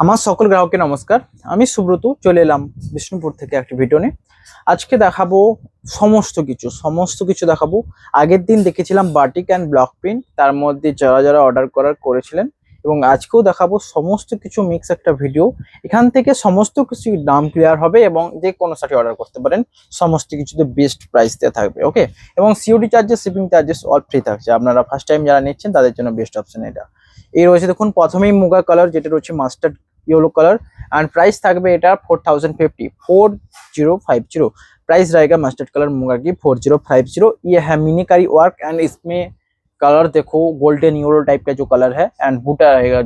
আমার সকল গ্রাহককে নমস্কার। আমি সুব্রত চলে এলাম বিষ্ণুপুর থেকে একটি ভিডিও নিয়ে। আজকে দেখাবো সমস্ত কিছু দেখাবো। আগের দিন দেখেছিলাম বাটিক অ্যান্ড ব্লক প্রিন্ট, তার মধ্যে যারা যারা অর্ডার করেছিলেন, এবং আজকেও দেখাবো সমস্ত কিছু মিক্স একটা ভিডিও। এখান থেকে সমস্ত কিছু দাম ক্লিয়ার হবে এবং যে কোনো শাড়ি অর্ডার করতে পারেন। সমস্ত কিছুতে বেস্ট প্রাইস দেওয়া থাকবে, ওকে। এবং COD charges, shipping charges all free থাকছে। আপনারা ফার্স্ট টাইম যারা নিচ্ছেন তাদের জন্য বেস্ট অপশন এটা। এই রয়েছে দেখুন, প্রথমেই মুগা কালার, যেটা রয়েছে mustard yellow colour and price থাকবে এটা 4050 4050 प्राइस रहेगा मस्टर्ड कलर मुगा की 4050। ये है मीनाकारी वर्क एंड इसमें कलर देखो गोल्डन येलो टाइप का जो कलर है एंड बूटा रहेगा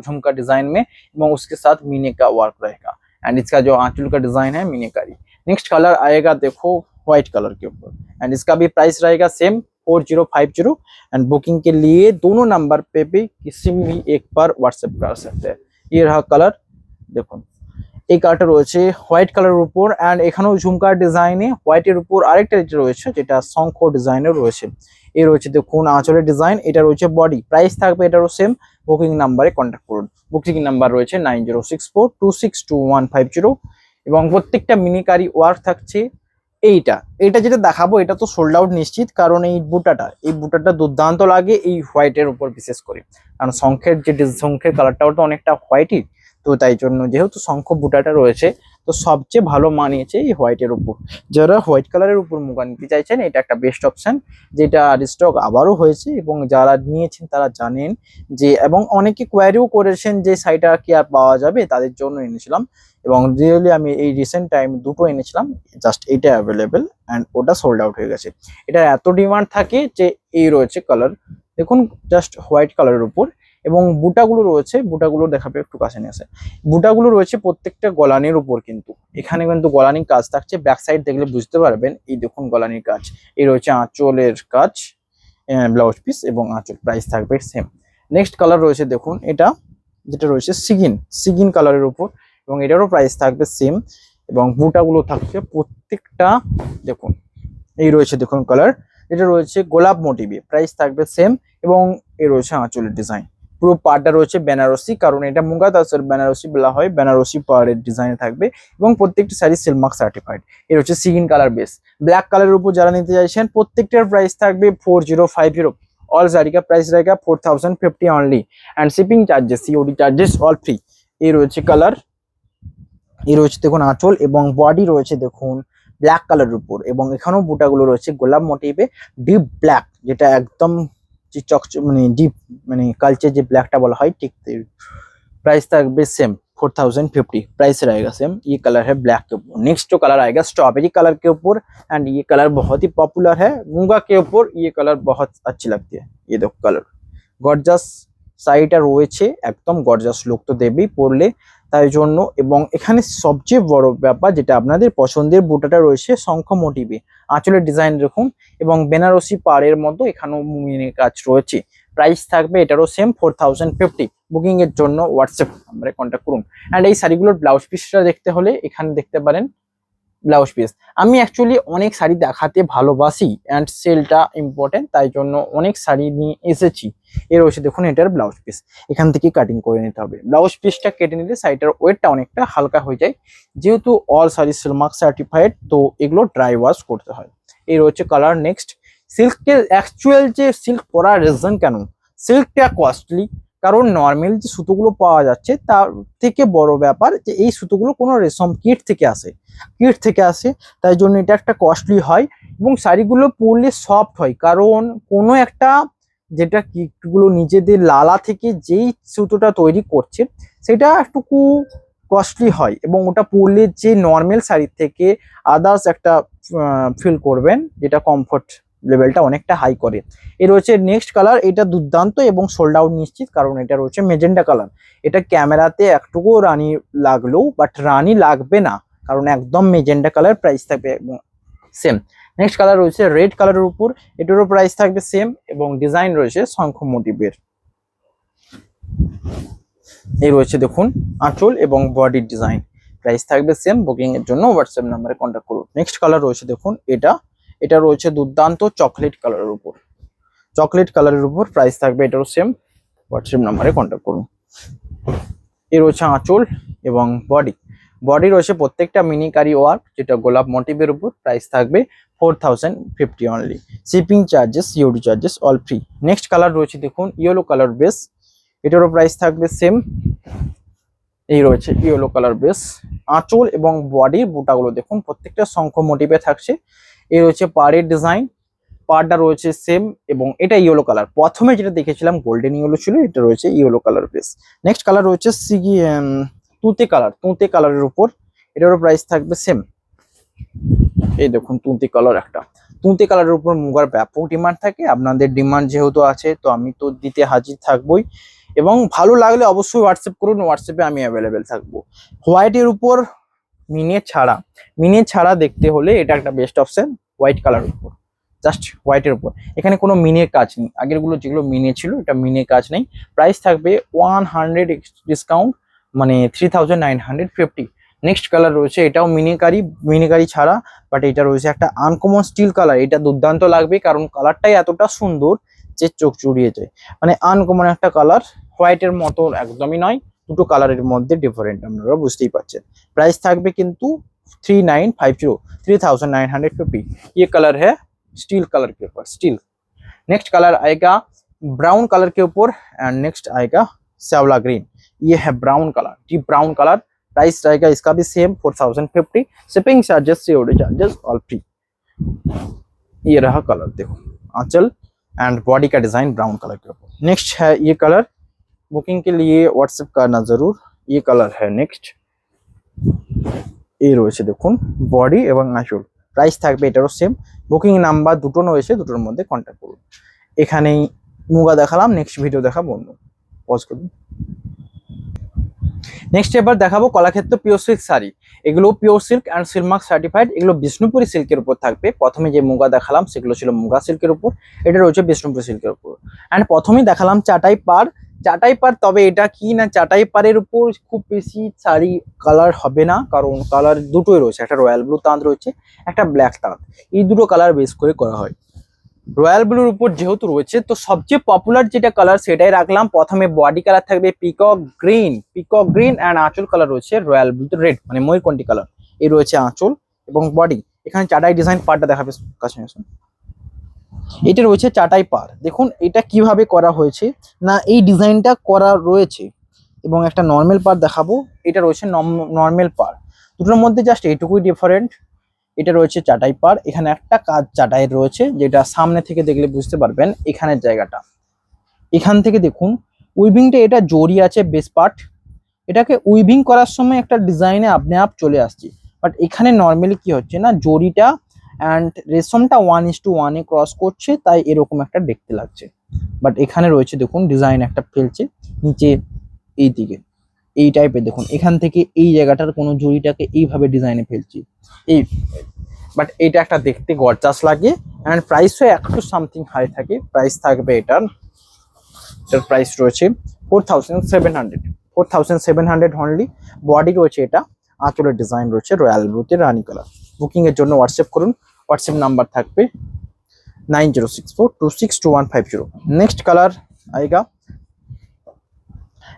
झुमका डिजाइन में, और उसके साथ मीने का वर्क रहेगा एंड इसका जो आंचल का डिजाइन है मीनाकारी। नेक्स्ट कलर आएगा देखो व्हाइट कलर के ऊपर एंड इसका भी प्राइस रहेगा सेम 4050। एंड बुकिंग के लिए दोनों नंबर पे भी किसी भी एक पर व्हाट्सएप कर सकते हैं। ये रहा कलर, দেখুন এই কালারটা রয়েছে হোয়াইট কালারের উপর এন্ড এখানেও ঝুমকার ডিজাইনে হোয়াইটের উপর আরেকটা রয়েছে যেটা শঙ্খ ডিজাইনের রয়েছে। এই রয়েছে দেখুন আঁচলের ডিজাইন, এটা রয়েছে বডি। প্রাইস থাকবে এটারও সেম। বুকিং নাম্বারে কন্ট্যাক্ট করুন। বুকিং নাম্বার রয়েছে 9064262150 এবং প্রত্যেকটা মিনিকারি ওয়ার্ক থাকছে। এইটা যেটা দেখাবো এটা তো সোল্ড আউট নিশ্চিত, কারণ এই বুটাটা দুর্দান্ত লাগে এই হোয়াইটের উপর বিশেষ করে, কারণ শঙ্খের কালারটাও তো অনেকটা হোয়াইটই, তো তাই জন্য যেহেতু শঙ্খ বুটাটা রয়েছে তো সবচেয়ে ভালো মানিয়েছে এই হোয়াইটের উপর। যারা হোয়াইট কালারের উপর মুগা নিতে চাইছেন এটা একটা বেস্ট অপশন, যেটা রিস্টক আবারও হয়েছে এবং যারা নিয়েছেন তারা জানেন যে, এবং অনেকে কোয়ারিও করেছেন যে শাড়িটা কি আর পাওয়া যাবে, তাদের জন্য এনেছিলাম। এবং রিয়েলি আমি এই রিসেন্ট টাইম দুটো এনেছিলাম, জাস্ট এইটা অ্যাভেলেবেল অ্যান্ড ওটা সোল্ড আউট হয়ে গেছে। এটা এত ডিমান্ড থাকে যে এই রয়েছে কালার দেখুন, জাস্ট হোয়াইট কালারের উপর, এবং বুটাগুলো রয়েছে, বুটাগুলো দেখাবে একটু কাছে নিয়ে আসে। বুটাগুলো রয়েছে প্রত্যেকটা গলানির উপর, কিন্তু এখানে কিন্তু গলানির কাজ থাকছে। ব্যাক সাইড দেখলে বুঝতে পারবেন, এই দেখুন গলানির কাজ। এই রয়েছে আঁচলের কাজ, ব্লাউজ পিস এবং আঁচল। প্রাইস থাকবে সেম। নেক্সট কালার রয়েছে দেখুন, এটা যেটা রয়েছে সিগিন কালারের উপর, এবং এটারও প্রাইস থাকবে সেম। এবং বুটাগুলো থাকছে প্রত্যেকটা দেখুন, এই রয়েছে দেখুন কালার, এটা রয়েছে গোলাপ মোটিভে। প্রাইস থাকবে সেম এবং এই রয়েছে আঁচলের ডিজাইন। পুরো পাড়টা রয়েছে বেনারসি, কারণ এটা মুগা তাসর বেনারসি বলা হয়, বেনারসি পাড়ের ডিজাইনে থাকবে এবং প্রত্যেকটি শাড়ি সিলমার্ক সার্টিফাইড। এর হচ্ছে সিগিন কালার বেস। ব্ল্যাক কালারের উপর যারা নিতে চাইছেন প্রত্যেকটার প্রাইস থাকবে 4050। ऑल साड़ी का प्राइस रहेगा 4050 only and shipping charges COD charges all free. এই রয়েছে কালার, এই রয়েছে দেখুন আঁচল, এবং বডি রয়েছে দেখুন ব্ল্যাক কালারের উপর, এবং এখানেও বুটাগুলো রয়েছে গোলাপ মোটিভে ডিপ ব্ল্যাক, যেটা একদম মানে ডিপ মানে কালচার যে ব্लैकটা বলা হয় ঠিক। प्राइस থাকবে सेम 4050। प्राइस रहेगा सेम। ये कलर है ब्लैक के ऊपर। नेक्स्ट जो कलर आएगा स्ट्रॉबेरी कलर के ऊपर एंड ये कलर बहुत ही पॉपुलर है मूंगा के ऊपर। ये कलर बहुत अच्छी लगती है। ये देखो कलर गॉर्जियस শাড়িটা রয়েছে, একদম গর্জাস লুক তো দেবেই পরলে, তাই জন্য। এবং এখানে সবচেয়ে বড় ব্যাপার যেটা আপনাদের পছন্দের বুটাটা রয়েছে শঙ্খ মোটিভে, আঁচলের ডিজাইন দেখুন, এবং বেনারসি পাড়ের মতো এখানেও মুমিনের কাজ রয়েছে। প্রাইস থাকবে এটারও সেম 4050। বুকিং এর জন্য হোয়াটসঅ্যাপ নাম্বারে কন্ট্যাক্ট করুন। অ্যান্ড এই শাড়িগুলোর ব্লাউজ পিসটা দেখতে হলে এখানে দেখতে পারেন ব্লাউজ পিস। আমি অ্যাকচুয়ালি অনেক শাড়ি দেখাতে ভালোবাসি অ্যান্ড সেলটা ইম্পর্টেন্ট, তাই জন্য অনেক শাড়ি নিয়ে এসেছি। এর রয়েছে দেখুন এটার ব্লাউজ পিস, এখান থেকে কাটিং করে নিতে হবে। ব্লাউজ পিসটা কেটে নিলে শাড়িটার ওয়েটটা অনেকটা হালকা হয়ে যায়, যেহেতু অল শাড়ি সিলমার্ক সার্টিফাইড, তো এগুলো ড্রাই ওয়াশ করতে হয়। এই রয়েছে কালার। নেক্সট সিল্কের অ্যাকচুয়াল যে সিল্ক পরার রিজন কেন, সিল্কটা কস্টলি, কারণ নর্মাল যে সুতোগুলো পাওয়া যাচ্ছে তার থেকে বড় ব্যাপার যে এই সুতোগুলো কোনো রেশম কিট থেকে আসে, তাই জন্য এটা একটা কস্টলি হয়। এবং শাড়িগুলো পরলে সফট হয়, কারণ কোনো একটা যেটা কিটগুলো নিজেদের লালা থেকে যেই সুতোটা তৈরি করছে সেটা একটুকু কস্টলি হয়, এবং ওটা পরলে যে নর্মাল শাড়ির থেকে আদার্স একটা ফিল করবেন, যেটা কমফোর্ট লেভেলটা অনেকটা হাই করে। এর রয়েছে নেক্সট কালার, এটা দুর্দান্ত এবং সোল্ড আউট নিশ্চিত, কারণ এটা রয়েছে মেজেন্ডা কালার। এটা ক্যামেরাতে একটুকু রানী লাগলেও বাট রানী লাগবে না, কারণ একদম মেজেন্ডা কালার। প্রাইস থাকবে সেম। নেক্সট কালার রয়েছে রেড কালারের উপর, এটারও প্রাইস থাকবে সেম এবং ডিজাইন রয়েছে শঙ্খ মোটিভের। এই রয়েছে দেখুন আঁচল এবং বডির ডিজাইন। প্রাইস থাকবে সেম। বুকিং এর জন্য হোয়াটসঅ্যাপ নাম্বারে কন্ট্যাক্ট করুন। নেক্সট কালার রয়েছে দেখুন এটা রয়েছে দুর্দান্ত চকলেট কালারের উপর, প্রাইস থাকবে এটারও সেম। হোয়াটসঅ্যাপ নাম্বারে কন্ট্যাক্ট করুন। এই রয়েছে আঁচল এবং বডি। বডি রয়েছে প্রত্যেকটা মিনিকারি ওয়ার্ক, যেটা গোলাপ মোটিভের উপর। প্রাইস থাকবে 4050 only. Shipping charges, UD charges all free. Next colour রয়েছে দেখুন ইয়েলো কালার বেস, এটারও প্রাইস থাকবে সেম। এই রয়েছে ইয়েলো কালার বেস। আঁচল এবং বডির বুটাগুলো দেখুন প্রত্যেকটা শঙ্খ মোটিভে থাকছে। এই রয়েছে পাড়ের ডিজাইন, পাড়টা রয়েছে সেম এবং এটা ইয়েলো কালার। প্রথমে যেটা দেখেছিলাম গোল্ডেন ইয়েলো ছিল, এটা রয়েছে yellow colour base. Next colour রয়েছে তুঁতে কালার, তুঁতে কালারের উপর। এটারও প্রাইস থাকবে সেম। এই দেখুন তুঁতে কালার একটা। তুঁতে কালারের উপর মুগার ব্যাপক ডিমান্ড থাকে। আপনাদের ডিমান্ড যেহেতু আছে তো আমি তো দিতে হাজির থাকবোই। এবং ভালো লাগলে অবশ্যই হোয়াটসঅ্যাপ করুন, হোয়াটসঅ্যাপে আমি অ্যাভেলেবেল থাকবো। হোয়াইটের উপর মিনে ছাড়া দেখতে হলে এটা একটা বেস্ট অপশন। হোয়াইট কালারের উপর, জাস্ট হোয়াইটের উপর, এখানে কোনো মিনের কাজ নেই। আগেরগুলো যেগুলো মিনে ছিল, এটা মিনে কাজ নেই। প্রাইস থাকবে 100 ডিসকাউন্ট, মানে 3950। নেক্সট কালার রয়েছে, এটাও মিনিকারি ছাড়া, বাট এটা রয়েছে একটা আনকমন স্টিল কালার। এটা দুর্দান্ত লাগবে কারণ কালারটাই এতটা সুন্দর যে চোখ জুড়িয়ে যায়। মানে আনকমন একটা কালার, হোয়াইটের মতো একদমই নয়, দুটো কালারের মধ্যে ডিফারেন্ট, আপনারা বুঝতেই পারছেন। প্রাইস থাকবে কিন্তু 3950। ये कलर है स्टील कलर के ऊपर, स्टील। नेक्स्ट कलर आएगा ब्राउन कलर के ऊपर एंड नेक्स्ट आएगा श्यावला ग्रीन। ये है ब्राउन कलर, जी ब्राउन कलर। प्राइस रहेगा इसका भी same 4050। Shipping charges, COD charges all free. ये रहा कलर, देखो आंचल एंड बॉडी का डिजाइन ब्राउन कलर के ऊपर। नेक्स्ट है ये कलर, बुकिंग के लिए व्हाट्सएप करना जरूर। ये कलर है नेक्स्ट। এই রয়েছে দেখুন বডি এবং আঁচল। প্রাইস থাকবে এটারও সেম। বুকিং নাম্বার দুটো রয়েছে, দুটোর মধ্যে কন্ট্যাক্ট করুন। এখানেই মুগা দেখালাম, নেক্সট ভিডিও দেখাবো অন্য। পজ করুন। নেক্সট এবার দেখাবো কলাক্ষেত্র পিওর সিল্ক শাড়ি। এগুলো pure silk and silk mark certified. এগুলো বিষ্ণুপুরি সিল্কের উপর থাকবে। প্রথমে যে মুগা দেখালাম সেগুলো ছিল মুগা সিল্কের উপর, এটা রয়েছে বিষ্ণুপুরি সিল্কের উপর। অ্যান্ড প্রথমেই দেখালাম চাটাই পাড়। চাটাই পাড়, তবে এটা কি না, চাটাই পাড়ের উপর খুব বেশি শাড়ি কালার হবে না, কারণ কালার দুটোই রয়েছে, একটা রয়্যাল ব্লু তাঁত রয়েছে, একটা ব্ল্যাক তাঁত। এই দুটো কালার বেস করে করা হয়। রয়্যাল ব্লুর উপর যেহেতু রয়েছে তো সবচেয়ে পপুলার যেটা কালার সেটাই রাখলাম। প্রথমে বডি কালার থাকবে পিকক গ্রিন অ্যান্ড আঁচল কালার রয়েছে রয়্যাল ব্লু রেড, মানে ময়ূরকণ্ঠী কালার। এই রয়েছে আঁচল এবং বডি। এখানে চাটাই ডিজাইন পাড়টা দেখাবে কাছে। এটা রয়েছে চাটাই পাড়। দেখুন এটা কিভাবে করা হয়েছে না, এই ডিজাইনটা করা রয়েছে। এবং একটা নর্মাল পাড় দেখাবো, এটা রয়েছে নর্মাল পাড়। দুটোর মধ্যে জাস্ট এইটুকুই ডিফারেন্ট। এটা রয়েছে চাটাই পাড়। এখানে একটা কাজ চাটাই রয়েছে, যেটা সামনে থেকে দেখলে বুঝতে পারবেন। এখানের জায়গাটা, এখান থেকে দেখুন উইভিংটা, এটা জড়ি আছে বেস পার্ট। এটাকে উইভিং করার সময় একটা ডিজাইনে আপনি আপ চলে আসছে। বাট এখানে নর্মালি কি হচ্ছে না, জড়িটা অ্যান্ড রেশমটা 1:1 ক্রস করছে, তাই এরকম একটা দেখতে লাগছে। বাট এখানে রয়েছে দেখুন ডিজাইন একটা ফেলছে নিচে এই দিকে, এই টাইপের। দেখুন এখান থেকে এই জায়গাটার কোনো জড়িটাকে এইভাবে ডিজাইনে ফেলছি এই। বাট এটা একটা দেখতে গর্জাস লাগে অ্যান্ড প্রাইসও একটু সামথিং হাই থাকে। প্রাইস থাকবে এটার প্রাইস রয়েছে 4700 অনলি। বডি রয়েছে এটা, আঁচলের ডিজাইন রয়েছে রয়্যাল ব্লুতে রানী কালার। বুকিং এর জন্য হোয়াটসঅ্যাপ করুন, হোয়াটসঅ্যাপ নাম্বার থাকবে 9064262150। नेक्स्ट कलर आएगा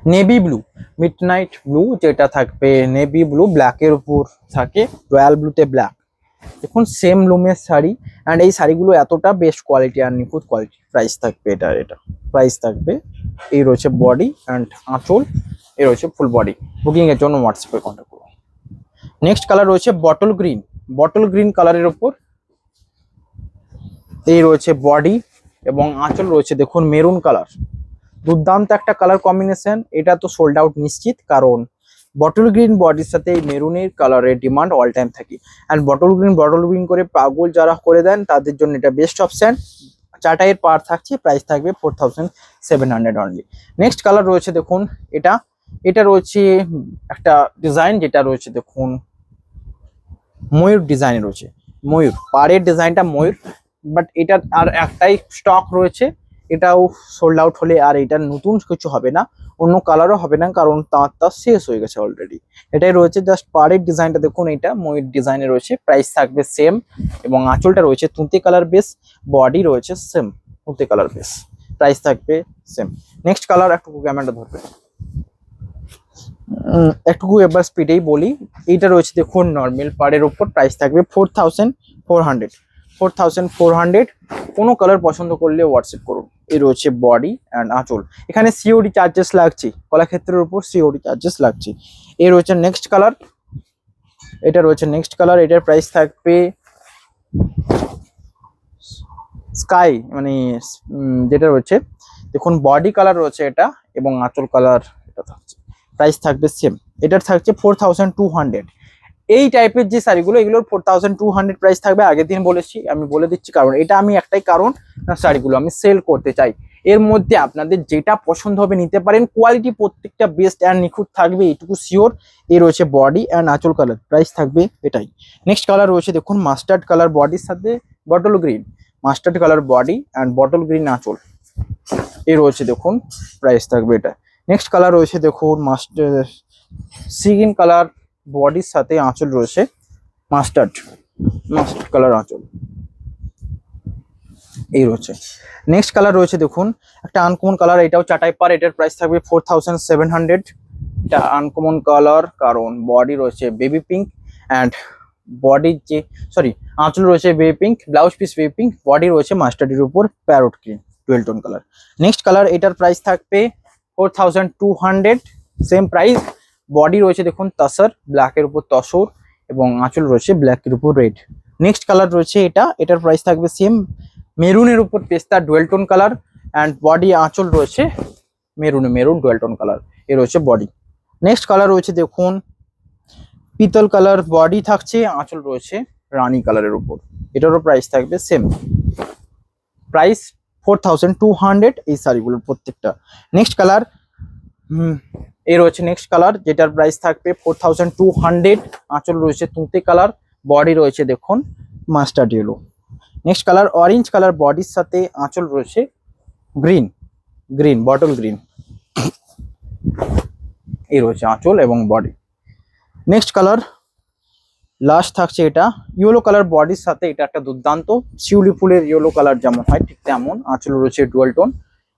নেভি ব্লু, মিডনাইট ব্লু, যেটা থাকবে নেভি ব্লু ব্ল্যাকের উপর থাকে, রয়্যাল ব্লুতে ব্ল্যাক। দেখুন সেম লুমের শাড়ি অ্যান্ড এই শাড়িগুলো এতটা বেস্ট কোয়ালিটি আর নিখুঁত কোয়ালিটি। প্রাইস থাকবে এটা প্রাইস থাকবে। এই রয়েছে বডি অ্যান্ড আঁচল, এই রয়েছে ফুল বডি। বুকিং এর জন্য হোয়াটসঅ্যাপে কন্ট্যাক্ট করুন। নেক্সট কালার রয়েছে বটল গ্রিন কালারের উপর। এই রয়েছে বডি এবং আঁচল রয়েছে দেখুন মেরুন কালার। দুর্দান্ত একটা কালার কম্বিনেশন। এটা তো সোল্ড আউট নিশ্চিত, কারণ বটল গ্রিন বডির সাথে এই মেরুনের কালারের ডিমান্ড অল টাইম থাকে। অ্যান্ড বটল গ্রিন করে পাগল যারা করে দেন তাদের জন্য এটা বেস্ট অপশন। চাটাইয়ের পার থাকছে, প্রাইস থাকবে 4700 অনলি। নেক্সট কালার রয়েছে দেখুন এটা রয়েছে একটা ডিজাইন, যেটা রয়েছে দেখুন ময়ূর ডিজাইন রয়েছে। ময়ূর পাড়ের ডিজাইনটা ময়ূর, বাট এটার আর একটাই স্টক রয়েছে। এটাও সোল্ড আউট হলে আর এটা নতুন কিছু হবে না, অন্য কালারও হবে না, কারণ তাঁতটা শেষ হয়ে গেছে অলরেডি। এটাই রয়েছে জাস্ট পাড়ের ডিজাইনটা দেখুন, এটা ময়ূর ডিজাইনে রয়েছে। প্রাইস থাকবে সেম এবং আঁচলটা রয়েছে তুঁতে কালার বেস, বডি রয়েছে সেম তুঁতে কালার বেস। প্রাইস থাকবে সেম। নেক্সট কালার একটু ক্যামেরাটা ধরবে। একটু এবার স্পিডেই বলি। এইটা রয়েছে দেখুন নর্মাল পাড়ের উপর, প্রাইস থাকবে 4400। 4400। কোনো কালার পছন্দ করলে হোয়াটসঅ্যাপ করুন। এই রয়েছে বডি অ্যান্ড আঁচল। এখানে সিওডি চার্জেস লাগছে, কলাক্ষেত্রের উপর সিওডি চার্জেস লাগছে। এই রয়েছে নেক্সট কালার, এটা রয়েছে নেক্সট কালার। এটার প্রাইস থাকবে স্কাই, মানে যেটা রয়েছে দেখুন বডি কালার রয়েছে এটা, এবং আঁচল কালার এটা থাকছে। প্রাইস থাকবে সেম, এটার থাকছে 4200। এই টাইপের যে শাড়িগুলো এগুলোর 4200 প্রাইস থাকবে। আগের দিন বলেছি, আমি বলে দিচ্ছি কারণ এটা আমি একটাই কারণ, না শাড়িগুলো আমি সেল করতে চাই। এর মধ্যে আপনাদের যেটা পছন্দ হবে নিতে পারেন, কোয়ালিটি প্রত্যেকটা বেস্ট অ্যান্ড নিখুঁত থাকবে, এইটুকু শিওর। এই রয়েছে বডি অ্যান্ড আঁচল কালার, প্রাইস থাকবে এটাই। নেক্সট কালার রয়েছে দেখুন মাস্টার্ড কালার বডির সাথে bottle green, mustard colour body and bottle green আঁচল। এই রয়েছে দেখুন, প্রাইস থাকবে এটা। নেক্সট কালার রয়েছে দেখুন মাস্টার সি গ্রিন কালার বডির সাথে আঁচল রয়েছে মাস্টার্ড কালার আঁচল, এই রয়েছে। নেক্সট কালার রয়েছে দেখুন একটা আনকমন কালার, এটাও চাটাই পার, এটার প্রাইস থাকবে 4700। এটা আনকমন কালার কারণ বডি রয়েছে বেবি পিঙ্ক অ্যান্ড বডির যে আঁচল রয়েছে baby pink, blouse piece baby pink, body রয়েছে মাস্টার্ডের উপর parrot green, dual tone colour. Next colour, এটার প্রাইস থাকবে 4200, সেম প্রাইস। বডি রয়েছে দেখুন তসর, ব্ল্যাকের উপর তসর, এবং আঁচল রয়েছে ব্ল্যাকের উপর রেড। নেক্সট কালার রয়েছে এটা, এটার প্রাইস থাকবে সেম, মেরুনের উপর পেস্তা dual tone colour, and body আঁচল রয়েছে মেরুন ডুয়েল টোন কালার, এ রয়েছে বডি। নেক্সট কালার রয়েছে দেখুন পিতল কালার, বডি থাকছে, আঁচল রয়েছে রানী কালারের উপর, এটারও প্রাইস থাকবে সেম, প্রাইস 4200 এই শাড়িগুলোর প্রত্যেকটা। নেক্সট কালার, এই রয়েছে নেক্সট কালার, যেটার প্রাইস থাকবে 4200, আঁচল রয়েছে তুঁতে কালার, বডি রয়েছে দেখুন mustard yellow. Next colour orange colour বডির সাথে আঁচল রয়েছে গ্রিন বটল গ্রিন, এই রয়েছে আঁচল এবং বডি। নেক্সট কালার লাস্ট থাকছে এটা ইয়েলো কালার বডির সাথে, এটা একটা দুর্দান্ত শিউলি ফুলের ইয়েলো কালার যেমন হয় ঠিক তেমন, আঁচল রয়েছে ডুয়েল টোন,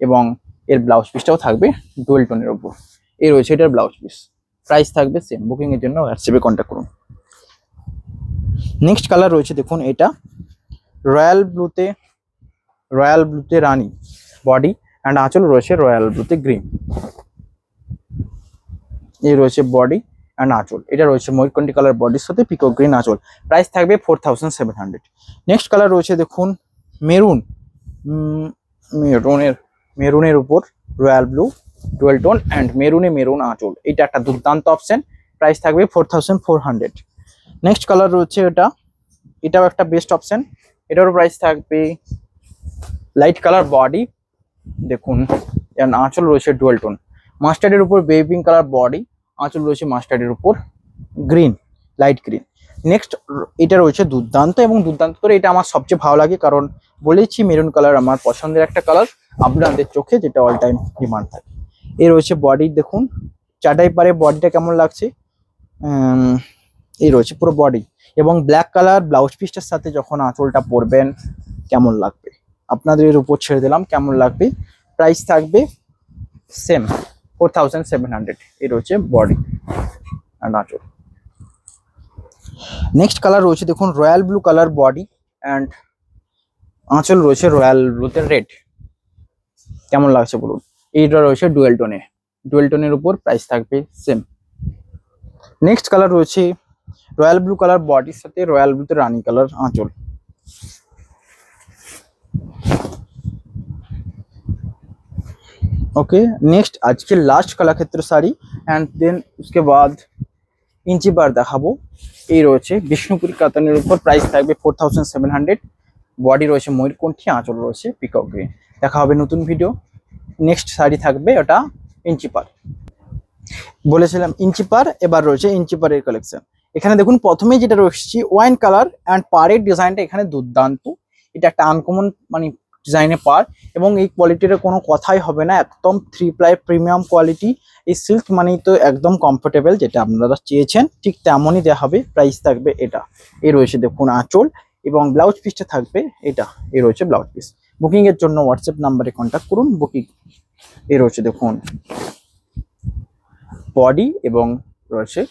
এবং এর ব্লাউজ পিসটাও থাকবে ডুয়েল টোনের উপর, এই রয়েছে এটার ব্লাউজ পিস। প্রাইস থাকবে সেম, বুকিং এর জন্য হোয়াটসঅ্যাপে কন্ট্যাক্ট করুন। নেক্সট কালার রয়েছে দেখুন এটা রয়্যাল ব্লুতে রানী, বডি অ্যান্ড আঁচল রয়েছে রয়্যাল ব্লুতে গ্রিন, এই রয়েছে বডি অ্যান্ড আঁচল। এটা রয়েছে ময়ূরকণ্ঠী কালার বডির সাথে পিকক গ্রিন আঁচল, প্রাইস থাকবে 4700। নেক্সট কালার রয়েছে দেখুন মেরুনের উপর royal blue dual tone and maroon আঁচল, এটা একটা দুর্দান্ত অপশন, প্রাইস থাকবে 4400। নেক্সট কালার রয়েছে এটাও একটা বেস্ট অপশন, এটারও প্রাইস থাকবে লাইট কালার বডি দেখুন, আঁচল রয়েছে ডুয়েল টোন, মাস্টার্ডের উপর বেবি পিঙ্ক কালার বডি, আঁচল রয়েছে মাস্টার্ডের উপর গ্রিন, লাইট গ্রিন। নেক্সট এটা রয়েছে দুর্দান্ত, এবং দুর্দান্ত করে এটা আমার সবচেয়ে ভালো লাগে কারণ বলেছি মেরুন কালার আমার পছন্দের একটা কালার আপনাদের চোখে, যেটা অল টাইম ডিমান্ড থাকে। এই রয়েছে বডি দেখুন চাটাই পারে বডিটা কেমন লাগছে, এই রয়েছে পুরো বডি, এবং ব্ল্যাক কালার ব্লাউজ পিসটার সাথে যখন আঁচলটা পরবেন কেমন লাগবে আপনাদের এর উপর ছেড়ে দিলাম, কেমন লাগবে। প্রাইস থাকবে সেম 4700, এই রয়েছে বডি অ্যান্ড আঁচল। নেক্সট কালার রয়েছে দেখুন royal blue colour body and আঁচল রয়েছে রয়্যাল ব্লুতে রেড, কেমন লাগছে বলুন। এইটা রয়েছে ডুয়েল টোনের উপর, প্রাইস থাকবে সেম। নেক্সট কালার রয়েছে রয়্যাল ব্লু কালার বডির সাথে রয়্যাল ব্লুতে রানী কালার আঁচল। ओके नेक्स्ट आज के last Kalakshetra sari and then उसके बाद इंची बार देखाबो এই রয়েছে বিষ্ণুপুরি কাতানের উপর, প্রাইস থাকবে 4700, বডি রয়েছে ময়ূরকণ্ঠী, আঁচল রয়েছে পিকক গ্রিন। দেখা হবে নতুন ভিডিও, নেক্সট শাড়ি থাকবে ওটা ইঞ্চি পার, বলেছিলাম ইঞ্চি পার, এবার রয়েছে ইঞ্চি পারের কালেকশন। এখানে দেখুন প্রথমে যেটা রয়েছে ওয়াইন কালার অ্যান্ড পারের ডিজাইনটা এখানে দুর্দান্ত, এটা একটা আনকমন মানে ডিজাইনে পার, এবং এই কোয়ালিটির কোনো কথাই হবে না, একদম 3 প্লাই প্রিমিয়াম কোয়ালিটি। এই সিল্ক মানেই তো একদম কমফোর্টেবল, যেটা আপনারা চেয়েছেন ঠিক তেমনই দেওয়া হবে। প্রাইস থাকবে এটা, এই রয়েছে দেখুন আঁচল, এবং ব্লাউজ পিসটা থাকবে এটা, এই রয়েছে ব্লাউজ পিস। বুকিং এর জন্য হোয়াটসঅ্যাপ নাম্বারে কন্ট্যাক্ট করুন, বুকিং এই রয়েছে দেখুন বডি এবং রয়েছে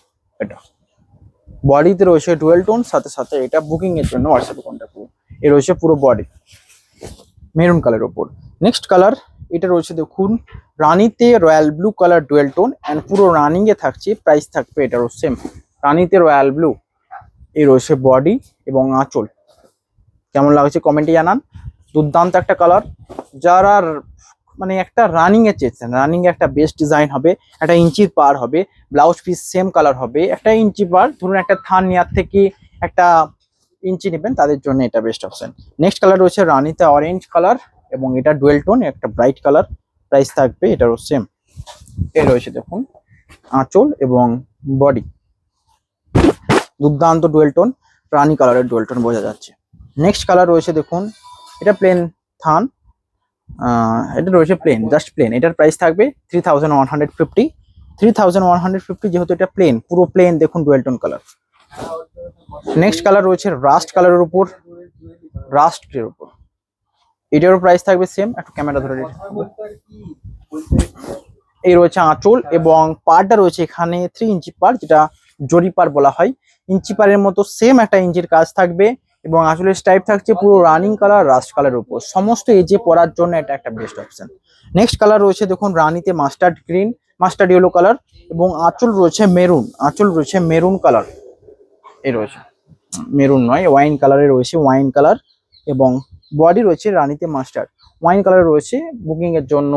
এটা বডিতে রয়েছে ডুয়েল টোন, সাথে সাথে এটা বুকিং এর জন্য হোয়াটসঅ্যাপে কন্ট্যাক্ট করুন। এ রয়েছে পুরো বডি মেরুন কালার ওপর। নেক্সট কালার এটা রয়েছে দেখুন রানীতে royal blue colour dual tone and পুরো রানিং এ থাকছে, প্রাইস থাকবে এটারও সেম রানীতে রয়্যাল ব্লু। এই রয়েছে বডি এবং আঁচল। কেমন লাগছে কমেন্টে জানান। দুর্দান্ত একটা কালার। যারা মানে একটা রানিং এ চেয়েছেন, রানিং এ একটা বেস্ট ডিজাইন হবে, একটা ইঞ্চির পার হবে, ব্লাউজ পিস সেম কালার হবে, একটা ইঞ্চি পার ধরুন একটা থান নেওয়ার থেকে একটা ইঞ্চি নেবেন, তাদের জন্য এটা বেস্ট অপশন। নেক্সট কালার রয়েছে রানীতে অরেঞ্জ কালার এবং এটা ডুয়েল টোন, একটা ব্রাইট কালার, প্রাইস থাকবে এটারও সেম। এ রয়েছে দেখুন আঁচল এবং বডি, দুর্দান্ত ডুয়েল টোন, রানী কালারের ডুয়েল টোন বোঝা যাচ্ছে। নেক্সট কালার রয়েছে দেখুন এটা প্লেন থান, এটা রয়েছে প্লেন, জাস্ট প্লেন। এটার প্রাইস থাকবে 3150, 3150 যেহেতু এটা প্লেন, পুরো প্লেন দেখুন dual tone colour. Next colour রয়েছে রাস্ট কালারের উপর, রাস্ট এর উপর, এটারও প্রাইস থাকবে সেম। একটু ক্যামেরা ধরে এই রয়েছে আঁচল এবং পাড়টা রয়েছে এখানে 3 ইঞ্চি পার, যেটা জরি পার বলা হয়। ইঞ্চি পারের মতো সেম একটা ইঞ্চির কাজ থাকবে এবং আঁচলের স্টাইপ থাকছে পুরো রানিং কালার রাস্ট কালারের উপর। সমস্ত এজে পরার জন্য এটা একটা বেস্ট অপশন। নেক্সট কালার রয়েছে দেখুন রানীতে mustard green, mustard yellow colour এবং আঁচল রয়েছে মেরুন, আঁচল রয়েছে মেরুন কালার। এই রয়েছে মেরুন নয় ওয়াইন কালারে রয়েছে, ওয়াইন কালার এবং বডি রয়েছে রানীতে মাস্টার্ড ওয়াইন কালার রয়েছে বুকিং এর জন্য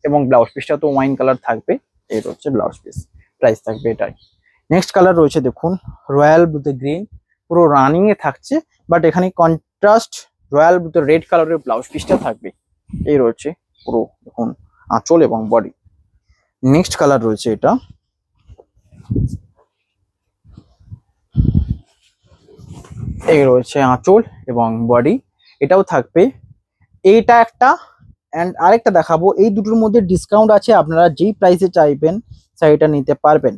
এবং ব্লাউজ পিসটা তো ওয়াইন কালার থাকবে। এই রয়েছে ব্লাউজ পিস, প্রাইস থাকবে এটাই। নেক্সট কালার রয়েছে দেখুন রয়্যাল ব্লুতে গ্রিন, পুরো রানিং এ থাকছে, বাট এখানে কন্ট্রাস্ট রয়্যাল ব্লুতে রেড কালারের ব্লাউজ পিসটা থাকবে। এই রয়েছে পুরো দেখুন আঁচল এবং বডি। নেক্সট কালার রয়েছে এটা এই রয়েছে আঁচল এবং বডি, এটাও থাকবে। এইটা একটা অ্যান্ড আরেকটা দেখাবো, এই দুটোর মধ্যে ডিসকাউন্ট আছে, আপনারা যেই প্রাইসে চাইবেন শাড়িটা নিতে পারবেন।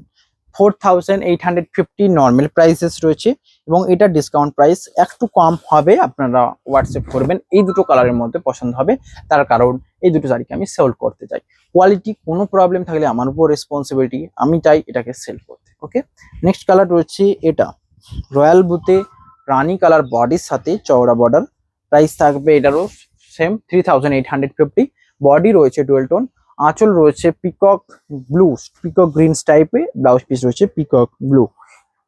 4850 নর্মাল প্রাইসেস রয়েছে এবং এটা ডিসকাউন্ট প্রাইস একটু কম হবে, আপনারা হোয়াটসঅ্যাপ করবেন। এই দুটো কালারের মধ্যে পছন্দ হবে, তার কারণ এই দুটো শাড়িকে আমি সেল করতে চাই। কোয়ালিটি কোনো প্রবলেম থাকলে আমার উপর রেসপন্সিবিলিটি, আমি চাই এটাকে সেল করতে। ওকে, নেক্সট কালার রয়েছে এটা রয়্যাল ব্লুতে রানী কালার বডির সাথে চওড়া বর্ডার, প্রাইস থাকবে এটারও সেম 3850। বডি রয়েছে ডুয়েল টোন, আঁচল রয়েছে পিকক ব্লু, পিকক গ্রিন টাইপে, ব্লাউজ পিস রয়েছে পিকক ব্लू।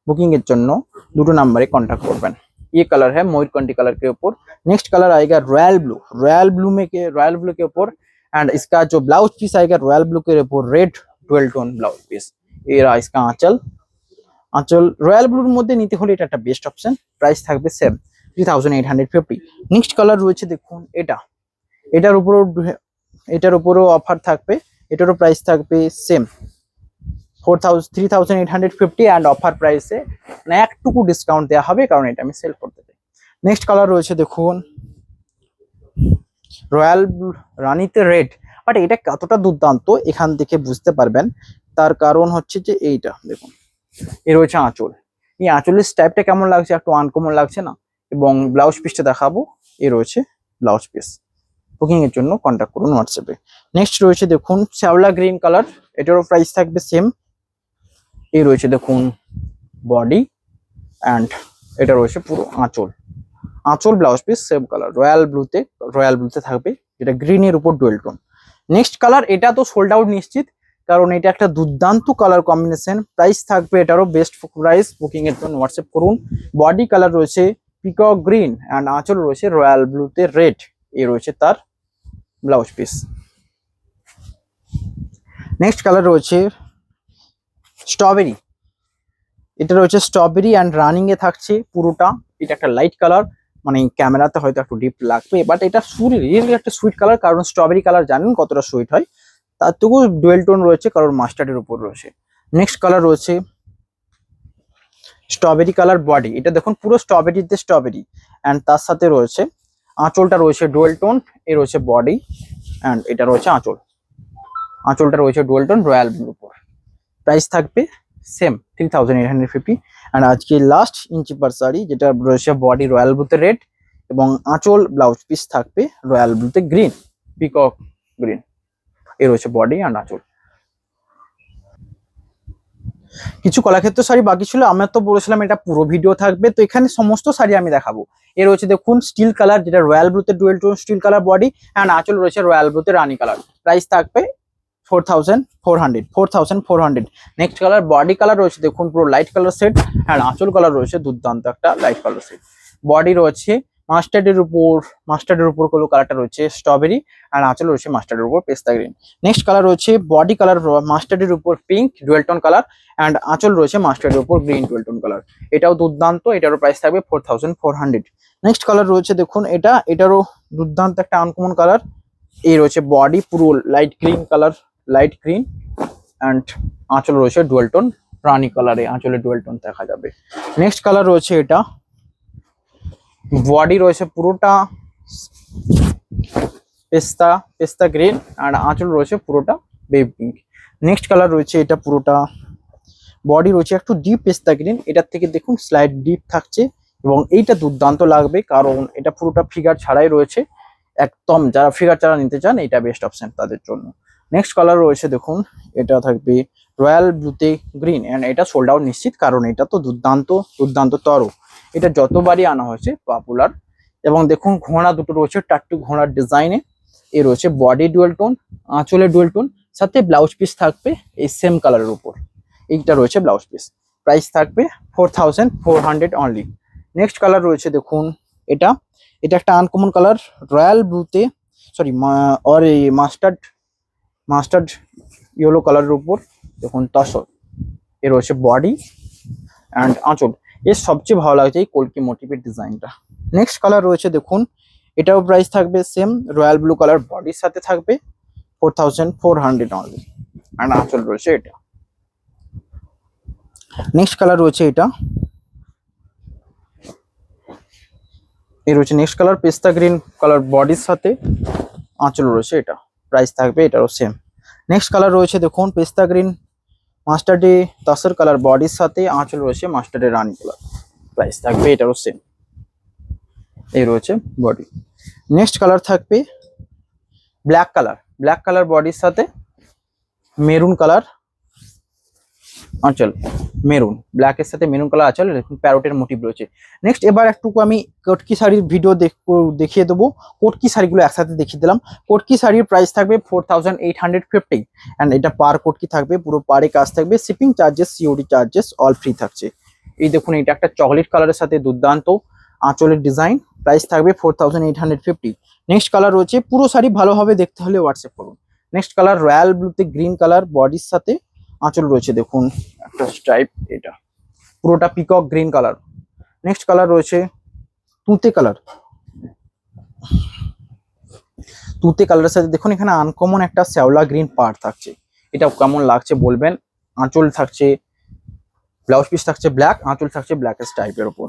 बुकिंग এর জন্য দুটো নাম্বারে कांटेक्ट করবেন। ये कलर है मयूरकंठी कलर के ऊपर। नेक्स्ट कलर आएगा रॉयल ब्लू, रॉयल ब्लू में के रॉयल ब्लू के ऊपर एंड इसका जो ब्लाउज पीस आएगा रॉयल ब्लू के ऊपर red dual tone blouse piece. ये रहा इसका आंचल, आंचल रॉयल ब्लूर মধ্যে নিতে হলে এটা একটা বেস্ট অপশন, প্রাইস থাকবে সেম 3850। নেক্সট কালার রয়েছে দেখুন এটা, এটার উপরও অফার থাকবে, এটারও প্রাইস থাকবে সেম 3850 অ্যান্ড অফার প্রাইসে মানে একটুকু ডিসকাউন্ট দেওয়া হবে, কারণ এটা আমি সেল করতে চাই। নেক্সট কালার রয়েছে দেখুন রয়্যাল রানীতে রেড, বাট এটা কতটা দুর্দান্ত এখান থেকে বুঝতে পারবেন, তার কারণ হচ্ছে যে এইটা দেখুন এ রয়েছে আঁচল, এই আঁচলের স্টাইপটা কেমন লাগছে, একটু আনকমন লাগছে না? এবং ব্লাউজ পিসটা দেখাবো, এ রয়েছে ব্লাউজ পিস। বুকিং এর জন্য কন্ট্যাক্ট করুন হোয়াটসঅ্যাপে। নেক্সট রয়েছে দেখুন শ্যাওলা গ্রিন কালার, এটারও প্রাইস থাকবে সেম। এই রয়েছে দেখুন বডি অ্যান্ড এটা রয়েছে পুরো আঁচল, আঁচল blouse piece same colour royal ব্লুতে থাকবে, যেটা গ্রিনের উপর ডুয়েল টোন। নেক্সট কালার এটা তো সোল্ড আউট নিশ্চিত, কারণ এটা একটা দুর্দান্ত কালার কম্বিনেশন, প্রাইস থাকবে এটারও বেস্ট প্রাইস। বুকিং এর জন্য হোয়াটসঅ্যাপ করুন। বডি কালার রয়েছে পিকক গ্রিন অ্যান্ড আঁচল রয়েছে রয়্যাল ব্লুতে রেড, এই রয়েছে তার ব্লাউজ পিস। নেক্সট কালার রয়েছে স্ট্রবেরি, এটা রয়েছে স্ট্রবেরি অ্যান্ড রানিং এ থাকছে পুরোটা। এটা একটা লাইট কালার, মানে ক্যামেরাতে হয়তো একটু ডিপ লাগবে, বাট এটা রিয়েলি একটা সুইট কালার, কারণ স্ট্রবেরি কালার জানেন কতটা সুইট হয়, তার থেকেও ডুয়েল টোন রয়েছে কারণ মাস্টার্ডের উপর রয়েছে। নেক্সট কালার রয়েছে স্ট্রবেরি কালার বডি, এটা দেখুন পুরো স্ট্রবেরিতে স্ট্রবেরি অ্যান্ড তার সাথে রয়েছে আঁচলটা রয়েছে ডুয়েল টোন, এ রয়েছে বডি অ্যান্ড এটা রয়েছে আঁচল, আঁচলটা রয়েছে ডুয়েল টোন রয়্যাল ব্লুর উপর। প্রাইস থাকবে সেম 3850 অ্যান্ড আজকে লাস্ট ইঞ্চি পার শাড়ি, যেটা রয়েছে বডি রয়্যাল ব্লুতে রেড এবং আঁচল ব্লাউজ পিস থাকবে রয়্যাল ব্লুতে গ্রিন, পিকক গ্রিন, এ রয়েছে বডি অ্যান্ড আঁচল। কিছু কলাক্ষেত্র শাড়ি বাকি ছিল, আমরা তো বলেছিলাম এটা পুরো ভিডিও থাকবে, তো এখানে সমস্ত শাড়ি আমি দেখাবো। এর রয়েছে দেখুন স্টিল কালার, যেটা রয়্যাল ব্লুতে dual tone steel colour body, and আঁচল রয়েছে রয়্যাল ব্লুতে রানী কালার। প্রাইস থাকবে 4400। নেক্সট কালার বডি কালার রয়েছে দেখুন পুরো লাইট কালার সেট, অ্যান্ড আঁচল কালার রয়েছে দুর্দান্ত একটা লাইট কালার সেট। বডি রয়েছে মাস্টার্ডের উপর কোনো কালারটা রয়েছে স্ট্রবেরি, আর আঁচল রয়েছে মাস্টার্ডের উপর পেস্তা গ্রিন। নেক্সট কালার রয়েছে বডি কালার মাস্টার্ডের উপর pink dual tone colour, and আঁচল রয়েছে মাস্টার্ডের উপর গ্রিন ডুয়েল টোন কালার। এটাও দুর্দান্ত, এটারও প্রাইস থাকবে 4400। নেক্সট কালার রয়েছে দেখুন এটারও দুর্দান্ত একটা আনকমন কালার। এই রয়েছে বডি পুরো light green colour, light green, and আঁচল রয়েছে ডুয়েল টোন রানী কালারে, আঁচলে ডুয়েল টোন দেখা যাবে। নেক্সট কালার রয়েছে এটা, বডি রয়েছে পুরোটা পেস্তা গ্রিন, আর আঁচল রয়েছে পুরোটা বেবি পিঙ্ক। নেক্সট কালার রয়েছে এটা পুরোটা, বডি রয়েছে একটু ডিপ পেস্তা গ্রিন, এটার থেকে দেখুন স্লাইড ডিপ থাকছে, এবং এইটা দুর্দান্ত লাগবে কারণ এটা পুরোটা ফিগার ছাড়াই রয়েছে। একদম যারা ফিগার ছাড়া নিতে চান এটা বেস্ট অপশন তাদের জন্য। নেক্সট কালার রয়েছে দেখুন, এটা থাকবে রয়্যাল ব্লুতে গ্রিন, এন্ড এটা সোল্ড আউট নিশ্চিত কারণ এটা তো দুর্দান্ত তরো। এটা যতবারই আনা হয়েছে পপুলার। এবং দেখুন ঘোড়া দুটো রয়েছে টাট্টু ঘোড়ার ডিজাইনে। এ রয়েছে বডি ডুয়েল টোন, আঁচলে ডুয়েল টোন, সাথে ব্লাউজ পিস থাকবে এই সেম কালারের উপর। এইটা রয়েছে ব্লাউজ পিস। প্রাইস থাকবে 4400 অনলি। নেক্সট কালার রয়েছে দেখুন এটা একটা আনকমন কালার রয়্যাল ব্লুতে, সরি আর এই মাস্টার্ড ইয়েলো কালারের উপর দেখুন তসর। এ রয়েছে বডি অ্যান্ড আঁচল। এর সবচেয়ে ভালো লাগছে এই কলকি মোটিভের ডিজাইনটা। নেক্সট কালার রয়েছে দেখুন, এটাও প্রাইস থাকবে সেম, রয়্যাল ব্লু কালার বডির সাথে থাকবে 4400 অনলি, অ্যান্ড আঁচল রয়েছে এটা। নেক্সট কালার রয়েছে এটা, এই রয়েছে নেক্সট কালার পেস্তা গ্রিন কালার বডির সাথে, আঁচল রয়েছে এটা। প্রাইস থাকবে এটারও সেম। নেক্সট কালার রয়েছে দেখুন পেস্তা গ্রিন মাস্টার্ডে তসর কালার বডির সাথে, আঁচল রয়েছে মাস্টার্ডে রানী কালার। প্রাইস থাকবে এটারও সেম। এই রয়েছে বডি। নেক্সট কালার থাকবে ব্ল্যাক কালার বডির সাথে মেরুন কালার আঁচল, মেরুন ব্ল্যাকের সাথে মেরুন কালার আঁচল, দেখুন প্যারোটের মোটিভ রয়েছে। নেক্সট এবার একটু আমি কটকি শাড়ির ভিডিও দেখিয়ে দেবো। কটকি শাড়িগুলো একসাথে দেখিয়ে দিলাম। কটকি শাড়ির প্রাইস থাকবে 4850, অ্যান্ড এটা পার কটকি থাকবে, পুরো পারে কাজ থাকবে, shipping charges COD charges all free থাকছে। এই দেখুন এটা একটা চকলেট কালারের সাথে দুর্দান্ত আঁচলের ডিজাইন। প্রাইস থাকবে 4850। নেক্সট কালার রয়েছে, পুরো শাড়ি ভালোভাবে দেখতে হলে হোয়াটসঅ্যাপ করুন। নেক্সট কালার রয়্যাল ব্লুতে গ্রিন কালার বডির সাথে, আঁচল রয়েছে দেখুন একটা স্ট্রাইপ, এটা পুরোটা peacock green colour. Next colour রয়েছে তুঁতে কালারের সাথে দেখুন এখানে আনকমন একটা শ্যাওলা গ্রিন পাড় থাকছে। এটা কেমন লাগছে বলবেন। আঁচল থাকছে, ব্লাউজ পিস থাকছে ব্ল্যাক, আঁচল থাকছে ব্ল্যাক স্ট্রাইপের উপর।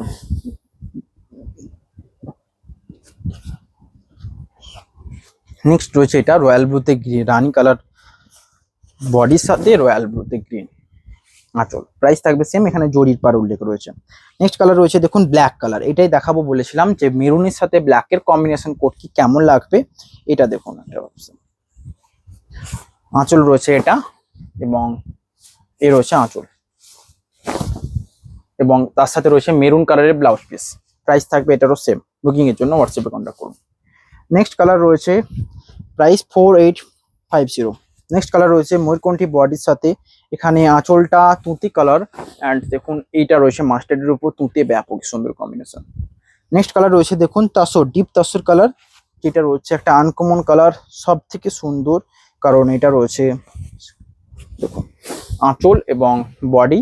নেক্সট রয়েছে এটা রয়্যাল ব্লুতে রানী কালার বডির সাথে, রয়্যাল ব্লুতে গ্রিন আঁচল। প্রাইস থাকবে সেম, এখানে জরির পার উল্লেখ রয়েছে। নেক্সট কালার রয়েছে দেখুন ব্ল্যাক কালার, এটাই দেখাবো বলেছিলাম যে মেরুনের সাথে ব্ল্যাকের কম্বিনেশন কি কেমন লাগবে। এটা দেখুন আঁচল রয়েছে এটা, এবং এ রয়েছে আঁচল, এবং তার সাথে রয়েছে মেরুন কালারের ব্লাউজ পিস। প্রাইস থাকবে এটারও সেম। বুকিং এর জন্য হোয়াটসঅ্যাপে কন্ট্যাক্ট করুন। নেক্সট কালার রয়েছে প্রাইস 4850। নেক্সট কালার রয়েছে ময়ূরকণ্ঠী বডির সাথে, এখানে আঁচলটা তুঁতি কালার, অ্যান্ড দেখুন এইটা রয়েছে মাস্টার্ডের উপর তুঁতে, ব্যাপক সুন্দর কম্বিনেশন। নেক্সট কালার রয়েছে দেখুন তসর, ডিপ তসর কালার, যেটা রয়েছে একটা আনকমন কালার, সব থেকে সুন্দর কারণ এটা রয়েছে দেখুন আঁচল এবং বডি।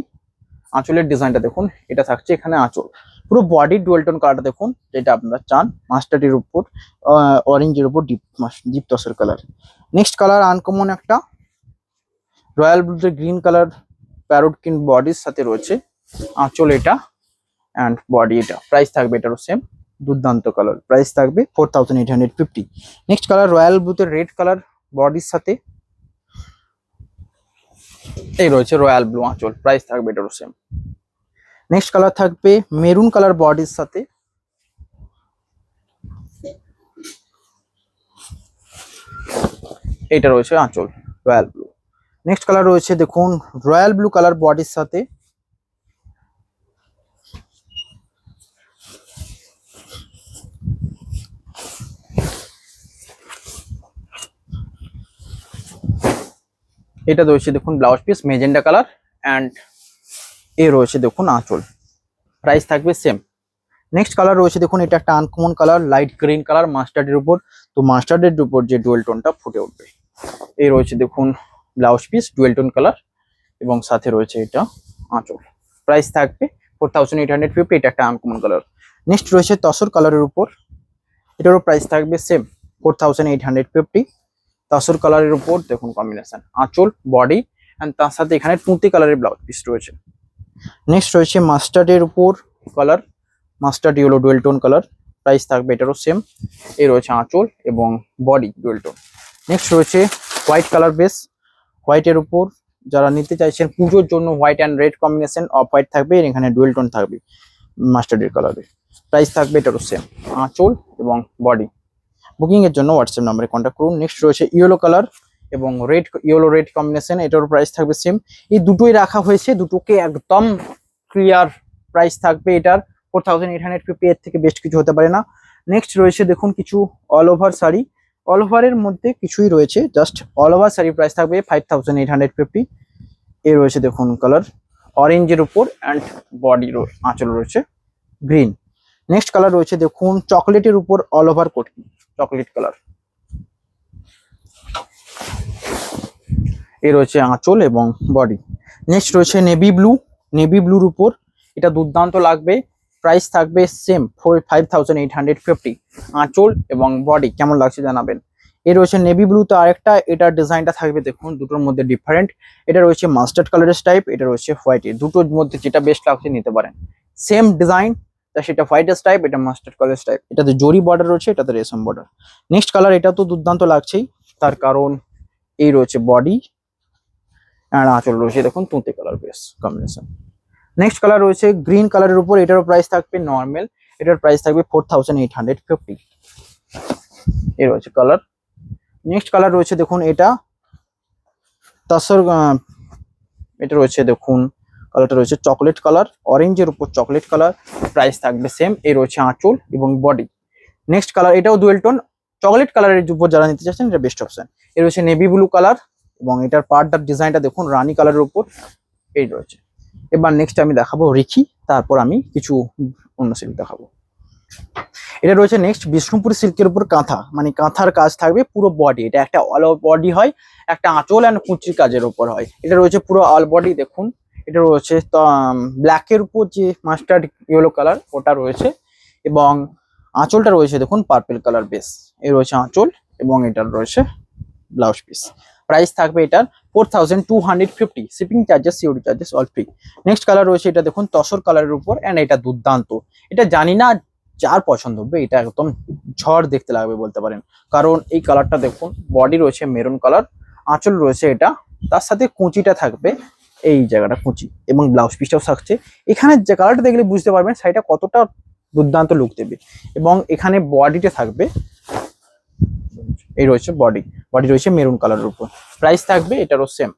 আঁচলের ডিজাইনটা দেখুন, এটা থাকছে এখানে আঁচল, পুরো বডি ডুয়েল টোন কালারটা দেখুন, যেটা আপনারা চান মাস্টার্ডের উপর অরেঞ্জের উপর deep tussar colour. Next colour uncommon একটা রয়্যাল ব্লুতে গ্রিন কালার প্যারোট কিন বডির সাথে রয়েছে, আঁচল এটা অ্যান্ড বডি এটা। প্রাইস থাকবে এটারও সেম, দুর্দান্ত কালার। প্রাইস থাকবে 4850। নেক্সট কালার রয়্যাল ব্লুতে রেড কালার বডির সাথে, এই রয়েছে রয়্যাল ব্লু আঁচল। প্রাইস থাকবে এটারও সেম। নেক্সট কালার থাকবে মেরুন কালার বডির সাথে, এটা রয়েছে আঁচল রয়্যাল ব্লু। নেক্সট কালার রয়েছে দেখুন রয়্যাল ব্লু কালার বডির সাথে। এটা রয়েছে দেখুন blouse piece magenta colour and এ রয়েছে দেখুন আঁচল। প্রাইস থাকবে সেম। নেক্সট কালার রয়েছে দেখুন এটা একটা uncommon colour light green colour মাস্টার্ডের উপর। তো মাস্টার্ডের উপর যে ডুয়েল টোনটা ফুটে উঠবে। এই রয়েছে দেখুন blouse piece dual tone colour এবং সাথে রয়েছে এটা আঁচল। প্রাইস থাকবে 4850। এটা একটা আনকমন কালার। নেক্সট রয়েছে তসর কালারের উপর, এটারও প্রাইস থাকবে সেম 4850। তসর কালারের উপর দেখুন কম্বিনেশন আঁচল বডি অ্যান্ড তার সাথে এখানে তুঁতি কালারের ব্লাউজ পিস রয়েছে। নেক্সট রয়েছে মাস্টার্ডের উপর colour, mustard yellow dual tone colour. Price থাকবে এটারও সেম। এই রয়েছে আঁচল এবং বডি ডুয়েল টোন। নেক্সট রয়েছে হোয়াইট কালার বেস, হোয়াইটের উপর যারা নিতে চাইছেন পুজোর জন্য white and red combination off white থাকবে, এর এখানে ডুয়েল টোন থাকবে মাস্টার্ডের কালারে। প্রাইস থাকবে এটারও সেম আঁচল এবং বডি। বুকিং এর জন্য হোয়াটসঅ্যাপ নাম্বারে কন্ট্যাক্ট করুন। নেক্সট রয়েছে ইয়েলো কালার এবং রেড, ইয়েলো রেড কম্বিনেশন, এটারও প্রাইস থাকবে সেম। এই দুটোই রাখা হয়েছে, দুটোকে একদম ক্লিয়ার প্রাইস থাকবে এটার 4850। এর থেকে বেস্ট কিছু হতে পারে না। নেক্সট রয়েছে দেখুন কিছু অল ওভার শাড়ি, অল ওভারের মধ্যে কিছুই রয়েছে, just all over sari price থাকবে 5850। এ রয়েছে দেখুন কালার অরেঞ্জের উপর অ্যান্ড বডির আঁচল রয়েছে গ্রিন। নেক্সট কালার রয়েছে দেখুন চকলেটের উপর অল ওভার কোটি, চকলেট কালার। এ রয়েছে আঁচল এবং বডি। নেক্সট রয়েছে নেভি ব্লু, নেভি ব্লুর উপর এটা দুর্দান্ত লাগবে। প্রাইস থাকবে সেম 5850। আঁচল এবং বডি কেমন লাগছে জানাবেন। এ রয়েছে নেভি ব্লু, তো আরেকটা এটার ডিজাইনটা থাকবে দেখুন দুটোর মধ্যে ডিফারেন্ট। এটা রয়েছে মাস্টার্ড কালারের টাইপ, এটা রয়েছে হোয়াইট। দুটোর মধ্যে যেটা বেস্ট লাগছে নিতে পারেন। সেম ডিজাইন, সেটা হোয়াইটের টাইপ, এটা মাস্টার্ড কালার টাইপ। এটাতে জরি বর্ডার রয়েছে, এটাতে রেশম বর্ডার। নেক্সট কালার এটা তো দুর্দান্ত লাগছেই, তার কারণ এই রয়েছে বডি আর আঁচল রয়েছে দেখুন তুঁতে colour base combination. Next colour রয়েছে গ্রিন কালারের উপর, এটারও প্রাইস থাকবে নর্মাল, এটার প্রাইস থাকবে 4850। এ রয়েছে কালার। নেক্সট কালার রয়েছে দেখুন এটা তাসর, এটা রয়েছে দেখুন কালারটা রয়েছে চকলেট কালার, অরেঞ্জের উপর চকলেট কালার। প্রাইস থাকবে সেম। এ রয়েছে আঁচল এবং বডি। নেক্সট কালার এটাও ডুয়েল টোন, চকলেট কালারের উপর যারা নিতে চাচ্ছেন এটা বেস্ট অপশন। এ রয়েছে নেভি ব্লু কালার এবং এটার পার্টটার ডিজাইনটা দেখুন রানী কালারের উপর এই রয়েছে। এবার নেক্সট আমি দেখাবো রিখি, তারপর আমি কিছু অন্য সিল্ক দেখাবো। এটা রয়েছে নেক্সট বিষ্ণুপুরি সিল্কের উপর কাঁথা, মানে কাঁথার কাজ থাকবে পুরো বডি। এটা একটা অল বডি হয়, একটা আঁচল অ্যান্ড কুচির কাজের উপর হয়। এটা রয়েছে পুরো অল বডি দেখুন। এটা রয়েছে ব্ল্যাকের উপর যে মাস্টার্ড ইয়েলো কালার ওটা রয়েছে এবং আঁচলটা রয়েছে দেখুন পার্পল কালার বেস। এই রয়েছে আঁচল এবং এটার রয়েছে ব্লাউজ পিস। প্রাইস থাকবে এটার 4250। শিপিং চার্জেস সিওরি charges all free. Next colour রয়েছে এটা দেখুন তসর কালারের উপর অ্যান্ড এটা দুর্দান্ত। এটা জানি না যার পছন্দ হবে এটা একদম ঝড় দেখতে লাগবে বলতে পারেন, কারণ এই কালারটা দেখুন বডি রয়েছে মেরুন কালার, আঁচল রয়েছে এটা, তার সাথে কুচিটা থাকবে এই জায়গাটা কুচি এবং ব্লাউজ পিসটাও থাকছে। এখানে যে কালারটা দেখলে বুঝতে পারবেন শাড়িটা কতটা দুর্দান্ত লুক দেবে। এবং এখানে বডিটা থাকবে এই রয়েছে বডি, বডি রয়েছে মেরুন কালারের উপর। প্রাইস থাকবে এটারও সেম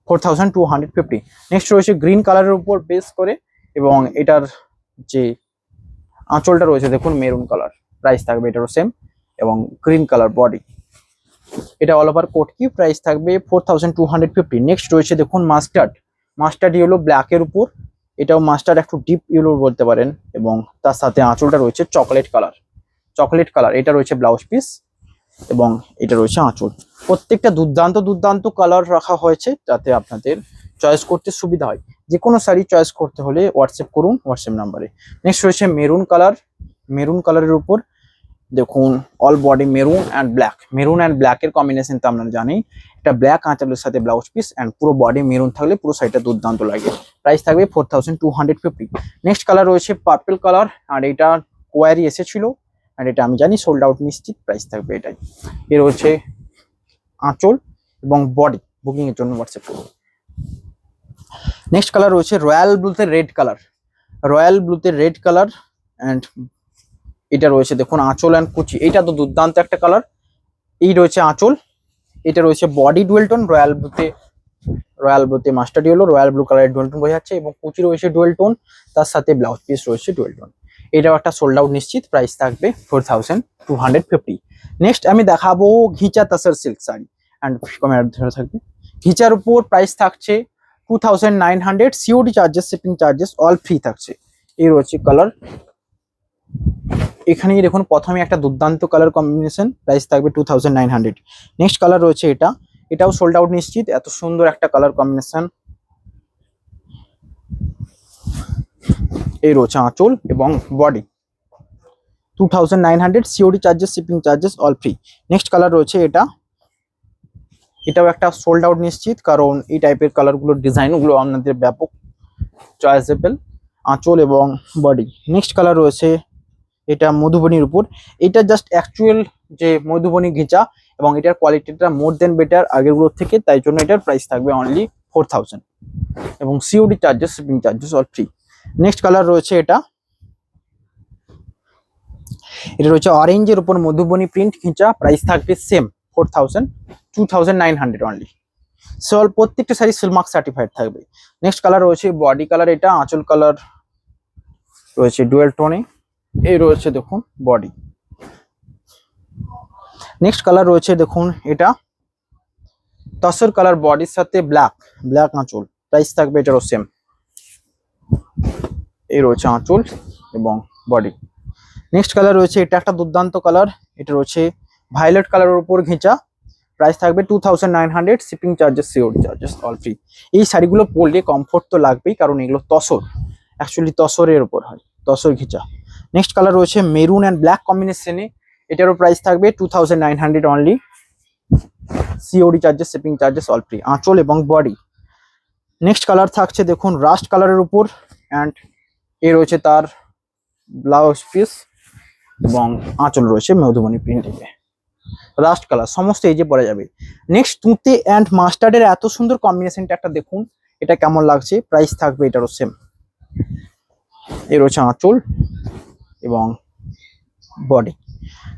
4250। নেক্সট রয়েছে গ্রিন কালারের উপর বেস করে এবং এটার যে আঁচলটা রয়েছে দেখুন মেরুন কালার। প্রাইস থাকবে এটারও সেম এবং গ্রিন কালার বডি। এটা অল ওভার কোট কি প্রাইস থাকবে 4250। নেক্সট রয়েছে দেখুন মাস্টার্ড, মাস্টার্ড ইয়েলো ব্ল্যাকের উপর, এটাও মাস্টার্ড একটু ডিপ ইয়েলো বলতে পারেন এবং তার সাথে আঁচলটা রয়েছে চকলেট কালার, চকলেট কালার। এটা রয়েছে ব্লাউজ পিস এবং এটা রয়েছে আঁচল। প্রত্যেকটা দুর্দান্ত দুর্দান্ত কালার রাখা হয়েছে যাতে আপনাদের চয়েস করতে সুবিধা হয়। যে কোনো শাড়ি চয়েস করতে হলে হোয়াটসঅ্যাপ করুন হোয়াটসঅ্যাপ নাম্বারে। নেক্সট রয়েছে মেরুন কালার, মেরুন কালারের উপর দেখুন all body maroon and black, maroon and ব্ল্যাকের কম্বিনেশন তো আপনারা জানি। এটা ব্ল্যাক আঁচলের সাথে ব্লাউজ পিস অ্যান্ড পুরো বডি মেরুন থাকলে পুরো শাড়িটা দুর্দান্ত লাগে। প্রাইস থাকবে 4250। নেক্সট কালার রয়েছে পার্পল কালার আর এটা কোয়ারি এসেছিল আর এটা আমি জানি সোল্ড আউট নিশ্চিত। প্রাইস থাকবে এটাই। এর হচ্ছে আঁচল এবং বডি। বুকিং এর জন্য হোয়াটসঅ্যাপ করুন। নেক্সট কালার রয়েছে রয়্যাল ব্লুতে রেড কালার, রয়্যাল ব্লুতে রেড কালার অ্যান্ড এটা রয়েছে দেখুন আঁচল অ্যান্ড কুচি। এইটা তো দুর্দান্ত একটা কালার। এই রয়েছে আঁচল, এটা রয়েছে বডি ডুয়েল টোন রয়্যাল ব্লুতে রয়্যাল ব্লুতে মাস্টার্ড ইয়েলো, রয়্যাল ব্লু কালারের ডুয়েল টোন বোঝা যাচ্ছে এবং কুচি রয়েছে ডুয়েল টোন, তার সাথে ব্লাউজ পিস রয়েছে ডুয়েল টোন। এটাও একটা সোল্ড আউট নিশ্চিত, প্রাইস থাকবে 4250। নেক্সট আমি দেখাবো ঘিচা তাসার সিল্ক শাড়ি অ্যান্ড ক্যামেরা ধরে থাকবে। ঘিচার উপর প্রাইস থাকছে 2900, COD charges, shipping charges all free থাকছে। এই রয়েছে কালার, এখানেই দেখুন প্রথমে একটা দুর্দান্ত কালার কম্বিনেশন, প্রাইস থাকবে 2900। নেক্সট কালার রয়েছে এটা, এটাও সোল্ড আউট নিশ্চিত, এত সুন্দর একটা কালার কম্বিনেশন। এই রয়েছে আঁচল এবং body, 2900, COD charges, shipping charges all free. Next colour রয়েছে এটা, এটাও একটা সোল্ড আউট নিশ্চিত, কারণ এই টাইপের কালারগুলোর ডিজাইনগুলো আপনাদের ব্যাপক চয়েসেবল। আঁচল এবং বডি। নেক্সট কালার রয়েছে এটা মধুবনীর উপর, এটা জাস্ট অ্যাকচুয়াল যে মধুবনী ঘিচা এবং এটার কোয়ালিটিটা মোর দেন বেটার আগেরগুলোর থেকে, তাই জন্য এটার প্রাইস থাকবে অনলি 4000 এবং COD charges, shipping charges all free. Next colour রয়েছে এটা, এটা রয়েছে অরেঞ্জের উপর মধুবনী প্রিন্ট ঘিচা, প্রাইস থাকবে সেম 4000, 2900 অনলি। সল প্রত্যেকটা শাড়ি সিলমার্ক সার্টিফাইড থাকবে। নেক্সট কালার রয়েছে বডি কালার, এটা আঁচল কালার রয়েছে ডুয়েল টোনে। এই রয়েছে দেখুন বডি। নেক্সট কালার রয়েছে দেখুন এটা তসর কালার, বডির সাথে ব্ল্যাক আঁচল, প্রাইস থাকবে এটারও সেম। এই রয়েছে আঁচল এবং বডি। নেক্সট কালার রয়েছে এটা একটা দুর্দান্ত কালার, এটা রয়েছে ভায়োলেট কালারের উপর ঘেঁচা, প্রাইস থাকবে 2900, shipping charges, COD charges all free. এই শাড়িগুলো পরলে কমফোর্ট তো লাগবেই, কারণ এগুলো তসর, অ্যাকচুয়ালি তসরের উপর হয়, তসর ঘেঁচা। নেক্সট কালার রয়েছে মেরুন অ্যান্ড ব্ল্যাক কম্বিনেশনে, এটারও প্রাইস থাকবে 2900 only, COD charges, shipping charges all free. আঁচল এবং বডি। নেক্সট কালার থাকছে দেখুন রাস্ট কালারের উপর, অ্যান্ড এ রয়েছে তার ব্লাউজ পিস এবং আঁচল রয়েছে মধুবনী প্রিন্টিংয়ে, রাস্ট কালার সমস্ত এই যে পরা যাবে। নেক্সট তুঁতে অ্যান্ড মাস্টার্ডের এত সুন্দর কম্বিনেশনটা একটা দেখুন, এটা কেমন লাগছে, প্রাইস থাকবে এটারও সেম। এ রয়েছে আঁচল এবং বডি।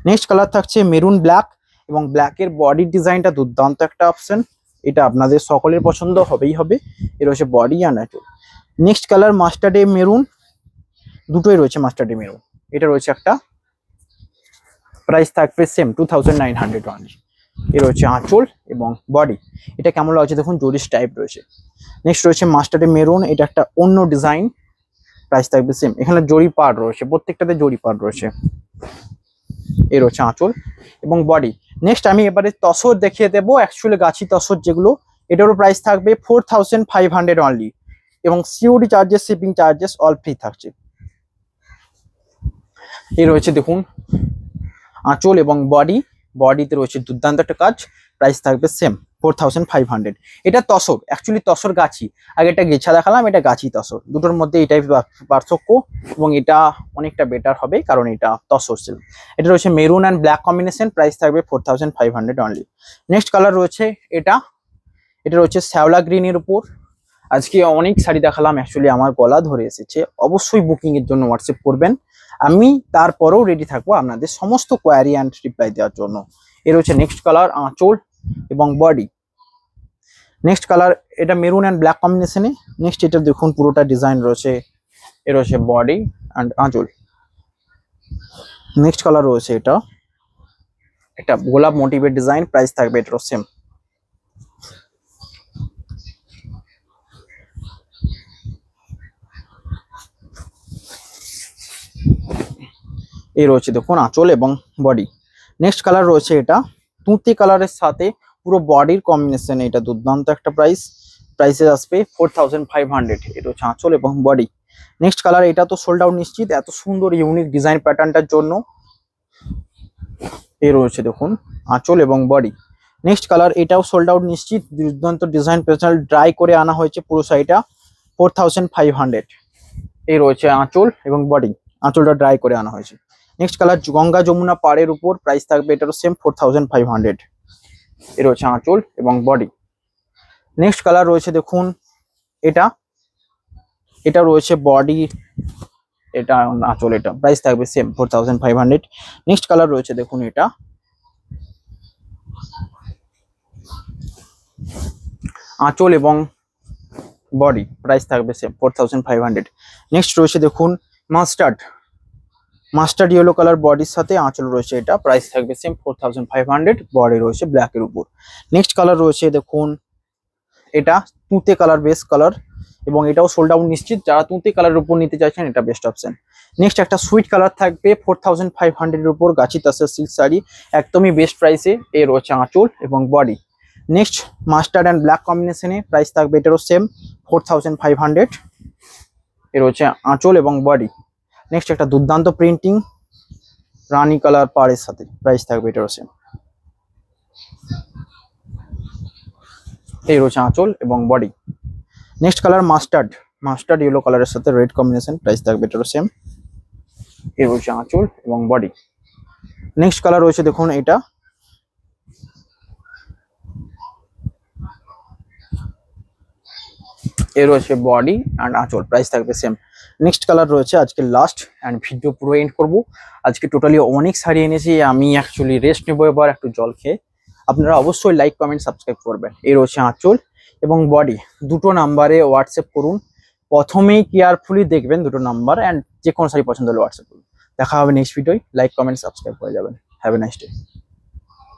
নেক্সট কালার থাকছে মেরুন ব্ল্যাক, এবং ব্ল্যাকের বডির ডিজাইনটা দুর্দান্ত একটা অপশন, এটা আপনাদের সকলের পছন্দ হবেই হবে। এ রয়েছে বডি অ্যান্ড আঁচল। নেক্সট কালার মাস্টার্ডে মেরুন, দুটোই রয়েছে মাস্টার্ডে মেরুন, এটা রয়েছে একটা, প্রাইস থাকবে সেম 2900 অনলি। এ রয়েছে আঁচল এবং বডি, এটা কেমন লাগছে দেখুন, জরিস টাইপ রয়েছে। নেক্সট রয়েছে মাস্টার্ডে মেরুন, এটা একটা অন্য ডিজাইন, প্রাইস থাকবে সেম। এখানে জরি পাড় রয়েছে, প্রত্যেকটাতে জরি পাড় রয়েছে। এ রয়েছে আঁচল এবং বডি। নেক্সট আমি এবারে তসর দেখিয়ে দেবো, অ্যাকচুয়ালি গাছি তসর যেগুলো, এটারও প্রাইস থাকবে 4500 অনলি এবং COD charges, shipping charges all free থাকছে। এই রয়েছে দেখুন আঁচল এবং বডি, বডিতে রয়েছে দুর্দান্ত একটা কাজ, প্রাইস থাকবে সেম 4500। এটা তসর, অ্যাকচুয়ালি তসর গাছি, আগে এটা গেছা দেখালাম, এটা গাছি তসর, দুটোর মধ্যে এই টাইপ পার্থক্য, এবং এটা অনেকটা বেটার হবে কারণ এটা তসর সিল্ক। এটা রয়েছে maroon and black combination, price থাকবে 4500 অনলি। নেক্সট কালার রয়েছে এটা, এটা রয়েছে শ্যাওলা গ্রিনের উপর। আজকে অনেক শাড়ি দেখালাম, অ্যাকচুয়ালি আমার গলা ধরে এসেছে, অবশ্যই বুকিং এর জন্য হোয়াটসঅ্যাপ করবেন, আমি তারপরেও রেডি থাকবো আপনাদের সমস্ত কোয়ারি অ্যান্ড রিপ্লাই দেওয়ার জন্য। এর হচ্ছে নেক্সট কালার আঁচল এবং বডি। নেক্সট কালার এটা মেরুন অ্যান্ড ব্ল্যাক কম্বিনেশনে। নেক্সট এটা দেখুন পুরোটা ডিজাইন রয়েছে, এর হচ্ছে বডি অ্যান্ড আঁচল। নেক্সট কালার রয়েছে এটা, একটা গোলাপ মোটিভের ডিজাইন, প্রাইস থাকবে এটারও সেম। এই রয়েছে দেখুন আঁচল এবং বডি। নেক্সট কালার রয়েছে এটা তুঁতে কালারের সাথে পুরো বডির কম্বিনেশন, এটা দুর্দান্ত একটা প্রাইসে আসবে 4500। এটা হচ্ছে আঁচল এবং বডি। নেক্সট কালার এটা তো সোল্ড আউট নিশ্চিত, এত সুন্দর ইউনিক ডিজাইন প্যাটার্নটার জন্য। এই রয়েছে দেখুন আঁচল এবং বডি। নেক্সট কালার এটাও সোল্ড আউট নিশ্চিত, দুর্দান্ত ডিজাইন প্যাটার্ন, ড্রাই করে আনা হয়েছে পুরো শাড়িটা, 4500। এই রয়েছে আঁচল এবং বডি, আঁচলটা ড্রাই করে আনা হয়েছে। নেক্সট কালার গঙ্গা যমুনা পাড়ের উপর, প্রাইস থাকবে এটারও সেম 4500। এর রয়েছে আঁচল এবং বডি। নেক্সট কালার রয়েছে দেখুন এটা রয়েছে বডি, এটা আঁচল, এটা প্রাইস থাকবে সেম 4500। নেক্সট কালার রয়েছে দেখুন এটা আঁচল এবং বডি প্রাইস থাকবে সেম 4500। নেক্সট রয়েছে দেখুন মাস্টার্ড ইয়েলো কালার বডির সাথে আঁচল রয়েছে, এটা প্রাইস থাকবে সেম 4500, বডি রয়েছে ব্ল্যাকের উপর। নেক্সট কালার রয়েছে দেখুন এটা তুঁতে কালার, বেস কালার, এবং এটাও সোল্ড আউট নিশ্চিত। যারা তুঁতে কালারের উপর নিতে চাইছেন এটা বেস্ট অপশন। নেক্সট একটা সুইট কালার থাকবে 4500 এর উপর, গাছি তাসের সিল্ক শাড়ি, একদমই বেস্ট প্রাইসে। এ রয়েছে আঁচল এবং body. Next mustard and black কম্বিনেশনে প্রাইস থাকবে এটারও সেম 4500। এ রয়েছে আঁচল এবং বডি। নেক্সট একটা দুর্দান্ত প্রিন্টিং রানী কালার পাড়ের সাথে, প্রাইস থাকবে এটারও সেম। এই রয়েছে আঁচল এবং body. Next colour mustard yellow কালারের সাথে রেড কম্বিনেশন, প্রাইস থাকবে এটারও সেম। এই রয়েছে আঁচল এবং বডি। নেক্সট কালার রয়েছে দেখুন এটা এ রয়েছে বডি অ্যান্ড আঁচল, প্রাইস থাকবে সেম। নেক্সট কালার রয়েছে আজকে লাস্ট অ্যান্ড ভিডিও পুরো এন্ড করবো। আজকে টোটালি অনেক শাড়ি এনেছি, আমি অ্যাকচুয়ালি রেস্ট নেবো এবার একটু জল খেয়ে। আপনারা অবশ্যই লাইক কমেন্ট সাবস্ক্রাইব করবেন। এই রয়েছে আঁচল এবং বডি। দুটো নাম্বারে হোয়াটসঅ্যাপ করুন, প্রথমেই কেয়ারফুলি দেখবেন দুটো নাম্বার, অ্যান্ড যে কোনো শাড়ি পছন্দ হলে হোয়াটসঅ্যাপ করুন। দেখা হবে নেক্সট ভিডিওয়। লাইক কমেন্ট সাবস্ক্রাইব করে যাবেন। Have a nice day.